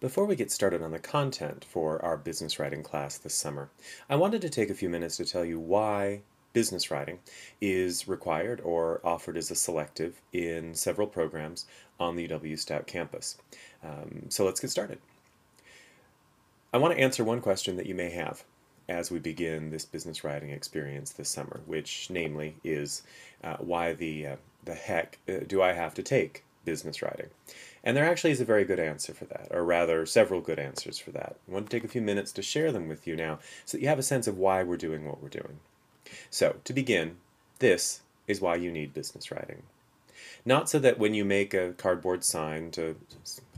Before we get started on the content for our business writing class this summer, I wanted to take a few minutes to tell you why business writing is required or offered as a selective in several programs on the UW-Stout campus. So let's get started. I want to answer one question that you may have as we begin this business writing experience this summer, which namely is why the heck do I have to take business writing? And there actually is a very good answer for that, or rather several good answers for that. I want to take a few minutes to share them with you now so that you have a sense of why we're doing what we're doing. So, to begin, this is why you need business writing. Not so that when you make a cardboard sign to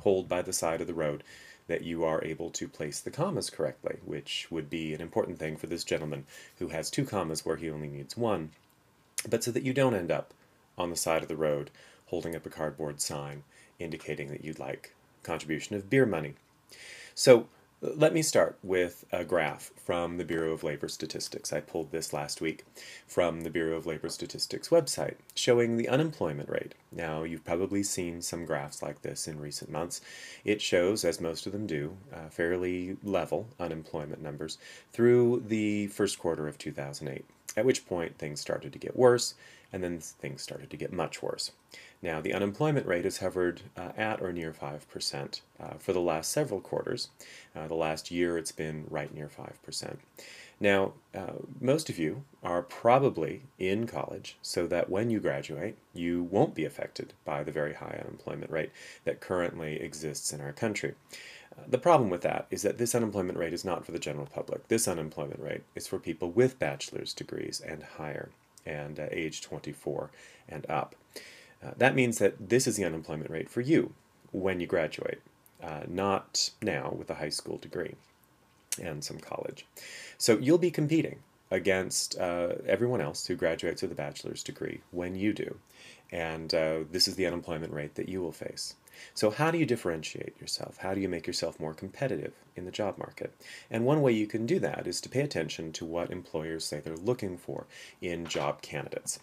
hold by the side of the road, that you are able to place the commas correctly, which would be an important thing for this gentleman who has 2 commas where he only needs 1, but so that you don't end up on the side of the road holding up a cardboard sign indicating that you'd like contribution of beer money. So let me start with a graph from the Bureau of Labor Statistics. I pulled this last week from the Bureau of Labor Statistics website showing the unemployment rate. Now, you've probably seen some graphs like this in recent months. It shows, as most of them do, fairly level unemployment numbers through the first quarter of 2008, at which point things started to get worse, and then things started to get much worse. Now, the unemployment rate has hovered at or near 5% for the last several quarters. The last year, it's been right near 5%. Now, most of you are probably in college so that when you graduate, you won't be affected by the very high unemployment rate that currently exists in our country. The problem with that is that this unemployment rate is not for the general public. This unemployment rate is for people with bachelor's degrees and higher, and age 24 and up. That means that this is the unemployment rate for you when you graduate, not now with a high school degree and some college. So you'll be competing against everyone else who graduates with a bachelor's degree when you do, and this is the unemployment rate that you will face. So how do you differentiate yourself? How do you make yourself more competitive in the job market? And one way you can do that is to pay attention to what employers say they're looking for in job candidates.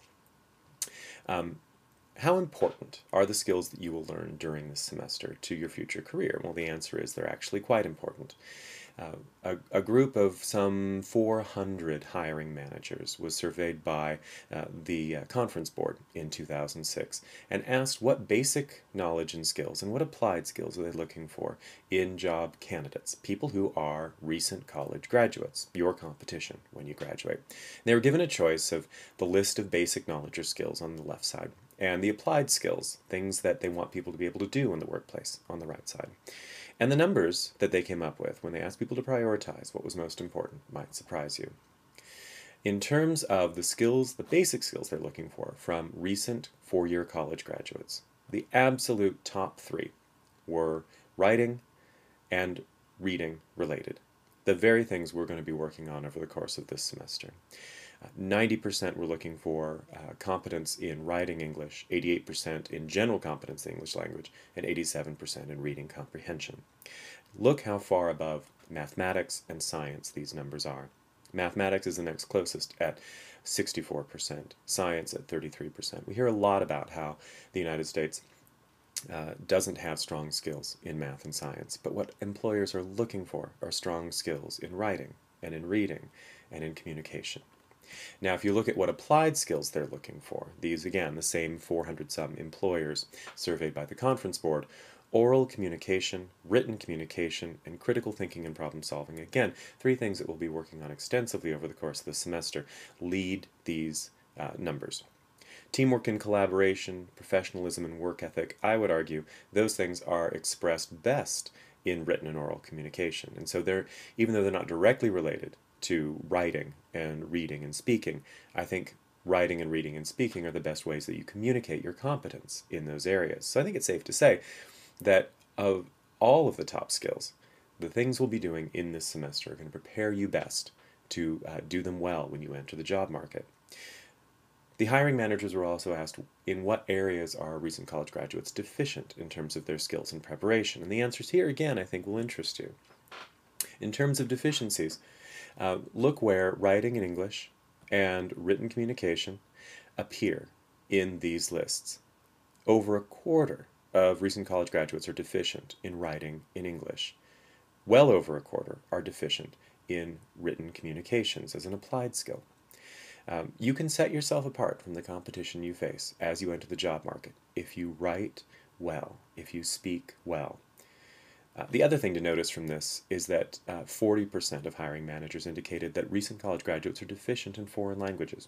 How important are the skills that you will learn during this semester to your future career? Well, the answer is they're actually quite important. A group of some 400 hiring managers was surveyed by the Conference Board in 2006 and asked what basic knowledge and skills and what applied skills are they looking for in job candidates, people who are recent college graduates, your competition when you graduate. They were given a choice of the list of basic knowledge or skills on the left side and the applied skills, things that they want people to be able to do in the workplace on the right side. And the numbers that they came up with when they asked people to prioritize what was most important might surprise you. In terms of the skills, the basic skills they're looking for from recent 4-year college graduates, the absolute top 3 were writing and reading related, the very things we're going to be working on over the course of this semester. 90% were looking for competence in writing English, 88% in general competence in English language, and 87% in reading comprehension. Look how far above mathematics and science these numbers are. Mathematics is the next closest at 64%, science at 33%. We hear a lot about how the United States doesn't have strong skills in math and science, but what employers are looking for are strong skills in writing and in reading and in communication. Now, if you look at what applied skills they're looking for, these, again, the same 400-some employers surveyed by the Conference Board, oral communication, written communication, and critical thinking and problem solving, again, 3 things that we'll be working on extensively over the course of the semester, lead these numbers. Teamwork and collaboration, professionalism and work ethic, I would argue, those things are expressed best in written and oral communication. And so even though they're not directly related to writing and reading and speaking, I think writing and reading and speaking are the best ways that you communicate your competence in those areas. So I think it's safe to say that of all of the top skills, the things we'll be doing in this semester are going to prepare you best to do them well when you enter the job market. The hiring managers were also asked in what areas are recent college graduates deficient in terms of their skills and preparation, and the answers here, again, I think will interest you. In terms of deficiencies, look where writing in English and written communication appear in these lists. Over a quarter of recent college graduates are deficient in writing in English. Well over a quarter are deficient in written communications as an applied skill. You can set yourself apart from the competition you face as you enter the job market if you write well, if you speak well. The other thing to notice from this is that 40% of hiring managers indicated that recent college graduates are deficient in foreign languages.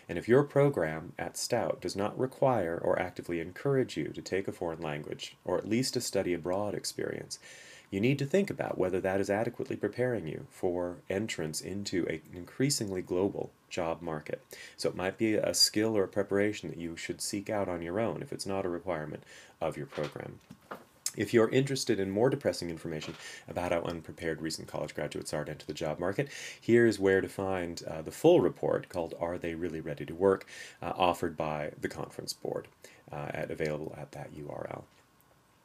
And if your program at Stout does not require or actively encourage you to take a foreign language, or at least a study abroad experience, you need to think about whether that is adequately preparing you for entrance into an increasingly global job market. So it might be a skill or a preparation that you should seek out on your own if it's not a requirement of your program. If you're interested in more depressing information about how unprepared recent college graduates are to enter the job market, here's where to find the full report called Are They Really Ready to Work, offered by the Conference Board, available at that URL.